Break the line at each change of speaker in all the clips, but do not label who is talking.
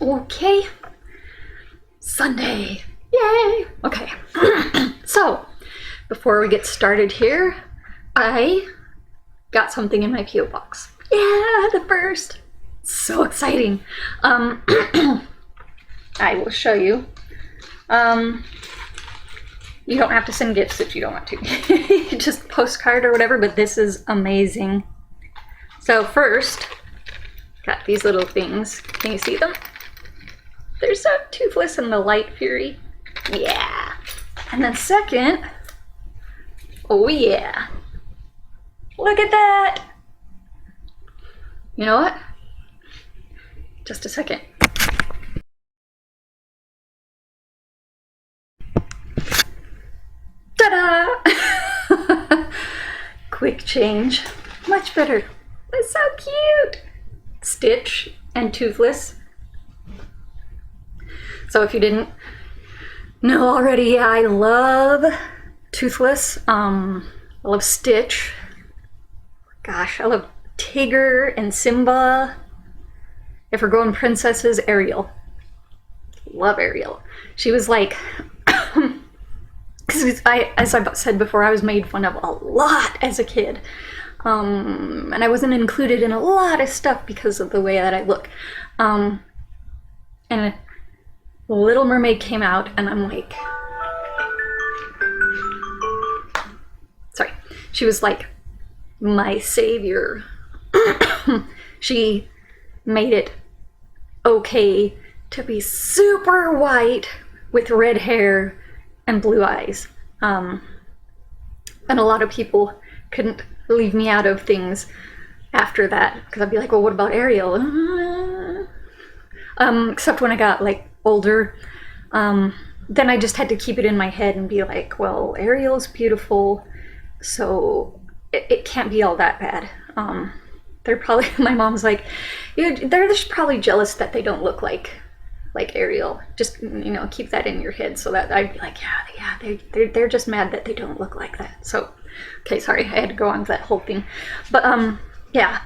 Okay, Sunday. Yay! Okay, so before we get started here, I got something in my P.O. box. Yeah, the first. So exciting. I will show you. You don't have to send gifts if you don't want to. Just postcard or whatever, but this is amazing. So first, got these little things. Can you see them? They're so toothless in the light fury. Yeah. And then second, oh yeah. Look at that. You know what? Just a second. Ta-da! Quick change. Much better. That's so cute. Stitch and toothless. So if you didn't know already, I love toothless. I love Stitch. Gosh, I love Tigger and Simba. If we're going princesses, Ariel. Love Ariel. She was like, as I've said before, I was made fun of a lot as a kid. And I wasn't included in a lot of stuff because of the way that I look. And Little Mermaid came out, and I'm like, sorry, she was like my savior. She made it okay to be super white with red hair and blue eyes. And a lot of people couldn't leave me out of things after that, because I'd be like, well, what about Ariel? Except when I got like older, then I just had to keep it in my head and be like, well, Ariel's beautiful, so it can't be all that bad. They're probably, my mom's like, they're just probably jealous that they don't look like Ariel. Just, keep that in your head, so that I'd be like, yeah, they're just mad that they don't look like that. So, okay, sorry, I had to go on with that whole thing. But, yeah.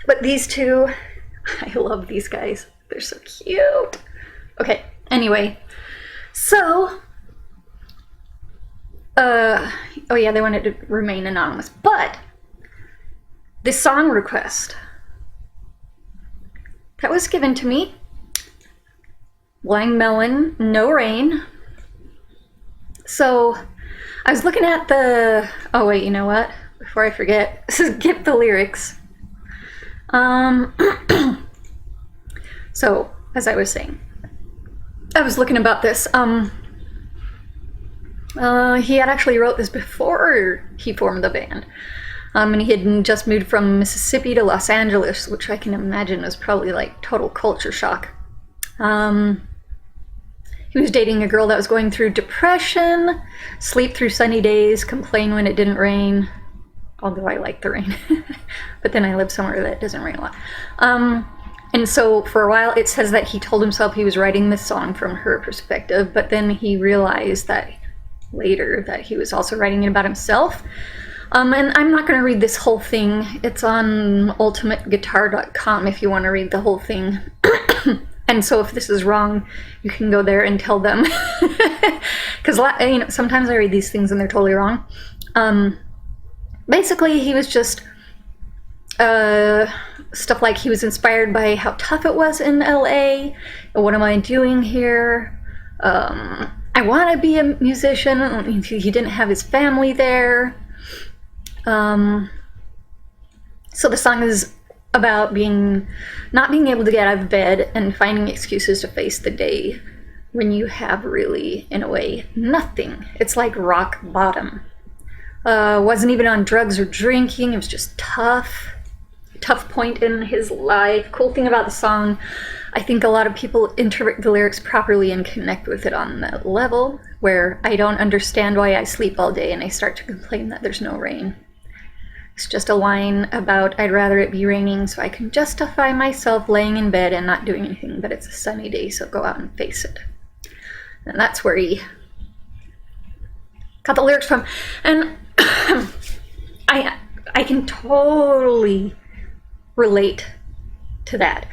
But these two, I love these guys. They're so cute. Okay, anyway, so, oh yeah, they wanted to remain anonymous, but this song request that was given to me, Blind Melon, No Rain. So I was looking at oh wait, you know what? Before I forget, skip the lyrics. So, as I was saying, I was looking about this. He had actually wrote this before he formed the band. And he had just moved from Mississippi to Los Angeles, which I can imagine was probably like total culture shock. He was dating a girl that was going through depression, sleep through sunny days, complain when it didn't rain, although I like the rain. But then I live somewhere that doesn't rain a lot. And so for a while it says that he told himself he was writing this song from her perspective, but then he realized that later that he was also writing it about himself. And I'm not going to read this whole thing. It's on ultimateguitar.com if you want to read the whole thing. And so if this is wrong, you can go there and tell them. Because sometimes I read these things and they're totally wrong. Basically, he was just stuff like he was inspired by how tough it was in LA. What am I doing here? I want to be a musician. He didn't have his family there. So the song is about not being able to get out of bed and finding excuses to face the day when you have really, in a way, nothing. It's like rock bottom. Wasn't even on drugs or drinking. It was just tough point in his life. Cool thing about the song, I think a lot of people interpret the lyrics properly and connect with it on that level, where I don't understand why I sleep all day and I start to complain that there's no rain. It's just a line about I'd rather it be raining so I can justify myself laying in bed and not doing anything, but it's a sunny day, so go out and face it. And that's where he got the lyrics from. And I can totally relate to that.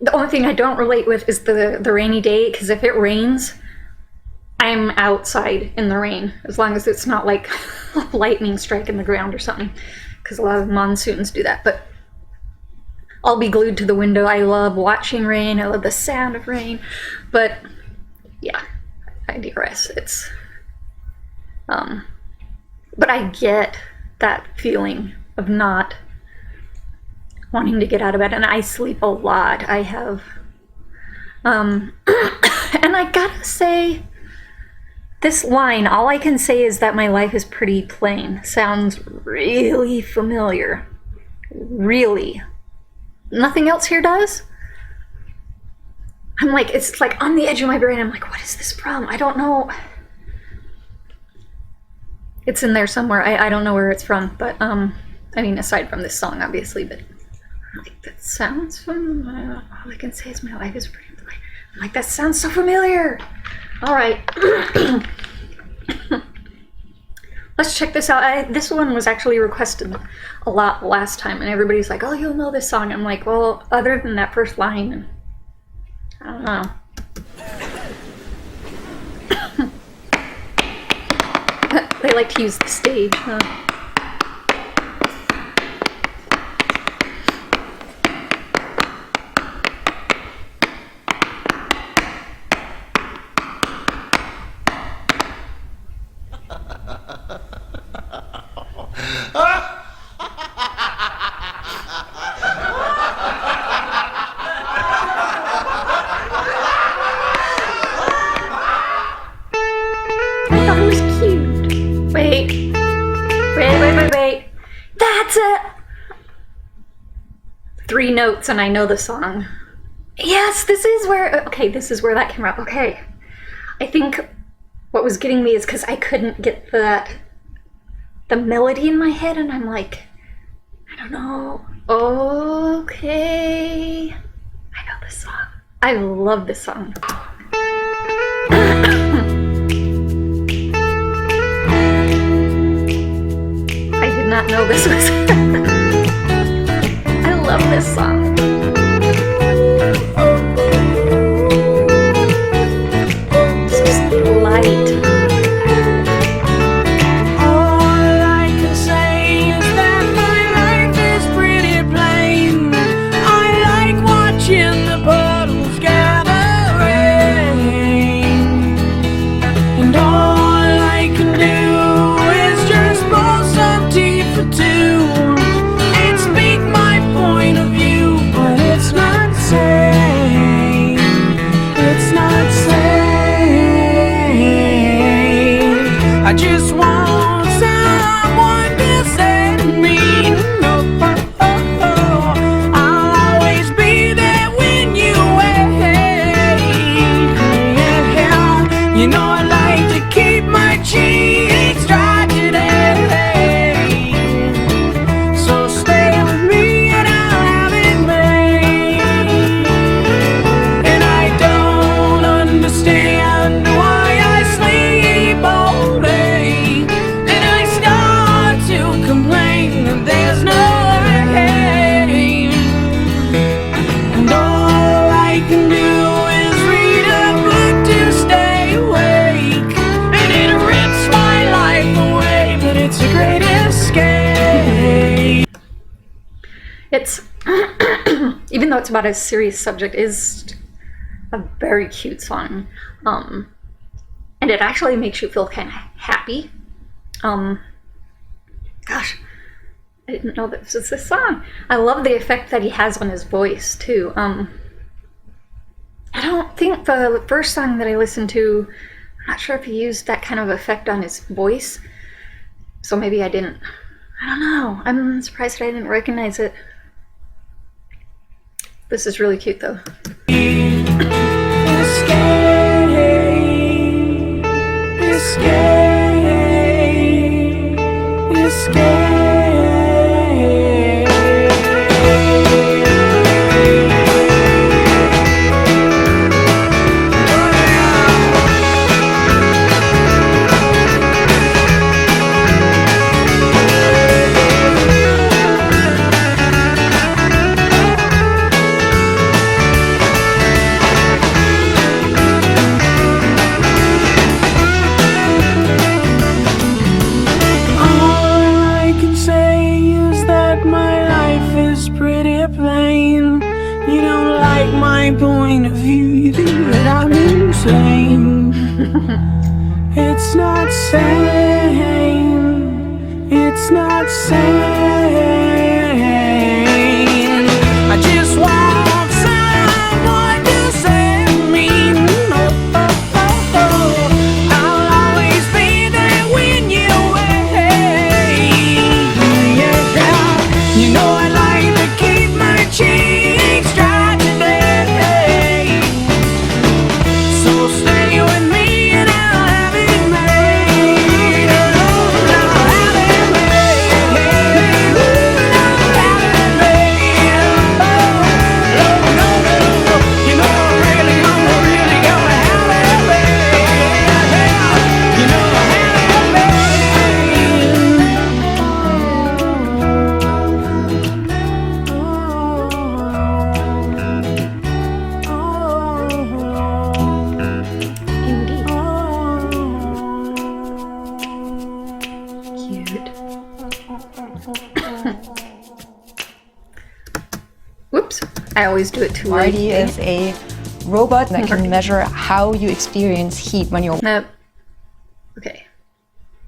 The only thing I don't relate with is the rainy day, because if it rains, I'm outside in the rain, as long as it's not like lightning striking the ground or something, because a lot of monsoons do that. But I'll be glued to the window. I love watching rain. I love the sound of rain. But yeah, I digress. It's but I get that feeling of not wanting to get out of bed, and I sleep a lot. I have and I gotta say, this line, all I can say is that my life is pretty plain, sounds really familiar. Really. Nothing else here does? I'm like, it's like on the edge of my brain. I'm like, what is this from? I don't know. It's in there somewhere. I don't know where it's from, but I mean, aside from this song, obviously, but I'm like, that sounds familiar. All I can say is my life is pretty plain. I'm like, that sounds so familiar. All right. Let's check this out. This one was actually requested a lot last time, and everybody's like, oh, you'll know this song. I'm like, well, other than that first line, I don't know. They like to use the stage, huh? Wait. That's it! 3 notes and I know the song. Yes, this is where that came up. Okay. I think what was getting me is because I couldn't get the melody in my head, and I'm like, I don't know. Okay. I know this song. I love this song. Not know this was I love this song. It's just light.
All I can say is that my life is pretty plain. I like watching the puddles gather rain, and all I can do is just pour some tea for two and speak my point of view, but it's not sane. It's not sane. I just want someone to say to me, oh, oh, oh, oh, I'll always be there when you wait. Yeah, you know I like to keep my cheeks dry today, so stay with me and I'll have it made. And I don't understand why I sleep all day, and I start to complain that there's no rain. And all I can do is read a book to stay awake, and it rips my life away, but it's a great escape.
It's even though it's about a serious subject, is a very cute song. And it actually makes you feel kind of happy. Gosh, I didn't know this was this song. I love the effect that he has on his voice too. I don't think the first song that I listened to, I'm not sure if he used that kind of effect on his voice. So maybe I didn't. I don't know. I'm surprised that I didn't recognize it. This is really cute though.
airplane. You don't like my point of view, you think that I'm insane. It's not sane, it's not sane. I just want someone to set me. I'll always be there when you're away. Yeah, you know I like to keep my cheeks dry today. So stay with me and I'll have it made. I'll have it made. I'll have it made. Oh, no, no, no. You know I'm really gonna have it made. You know I have
Cute. Whoops. I always do it too late.
Marty is a robot that can measure how you experience heat when you're
Nope. Okay.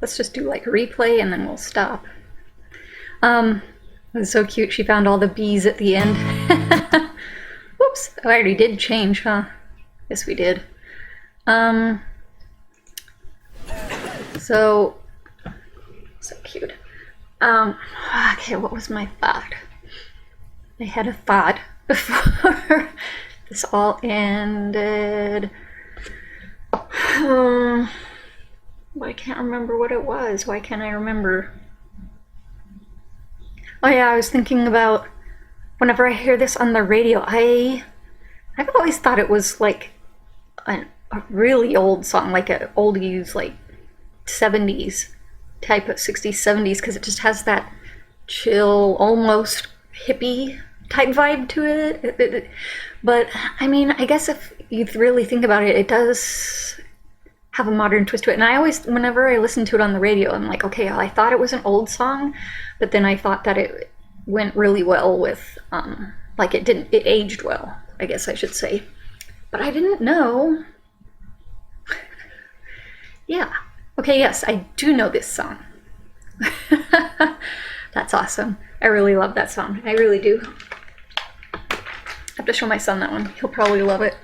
Let's just do like a replay and then we'll stop. It was so cute. She found all the bees at the end. Whoops. Oh, I already did change, huh? Yes, we did. So cute. Okay, what was my thought? I had a thought before this all ended. I can't remember what it was. Why can't I remember? Oh yeah, I was thinking about whenever I hear this on the radio, I've always thought it was like a really old song, like an oldies, like 70s type of 60s, 70s, because it just has that chill, almost hippie type vibe to it. But I mean, I guess if you really think about it, it does have a modern twist to it. And I always, whenever I listen to it on the radio, I'm like, okay, I thought it was an old song, but then I thought that it went really well with, like it aged well, I guess I should say. But I didn't know. Yeah. Okay, yes, I do know this song. That's awesome. I really love that song. I really do. I have to show my son that one. He'll probably love it.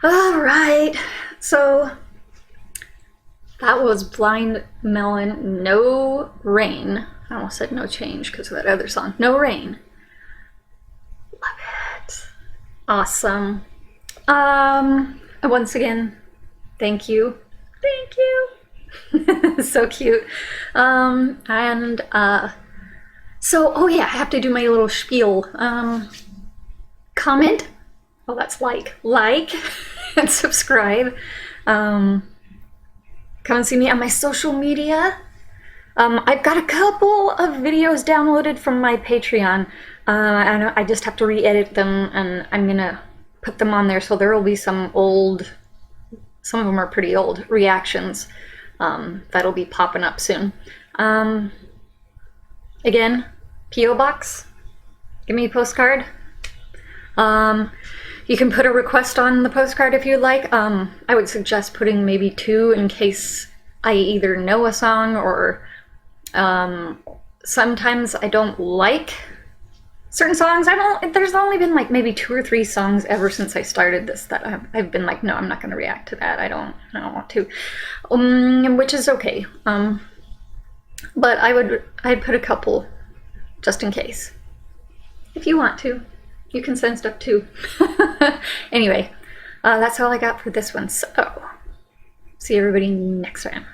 All right. So that was Blind Melon, No Rain. I almost said No Change because of that other song. No Rain. Love it. Awesome. Once again, thank you. Thank you. So cute. So, oh yeah, I have to do my little spiel. Comment. Oh, that's like and subscribe. Come and see me on my social media. I've got a couple of videos downloaded from my Patreon. I just have to re-edit them, and I'm gonna put them on there. So there will be some old, some of them are pretty old reactions that'll be popping up soon. Again, P.O. Box. Give me a postcard. You can put a request on the postcard if you'd like. I would suggest putting maybe 2 in case I either know a song or sometimes I don't like certain songs. There's only been like maybe 2 or 3 songs ever since I started this that I've been like, no, I'm not going to react to that. I don't want to, which is okay. But I'd put a couple just in case. If you want to, you can send stuff too. Anyway, that's all I got for this one. So, see everybody next time.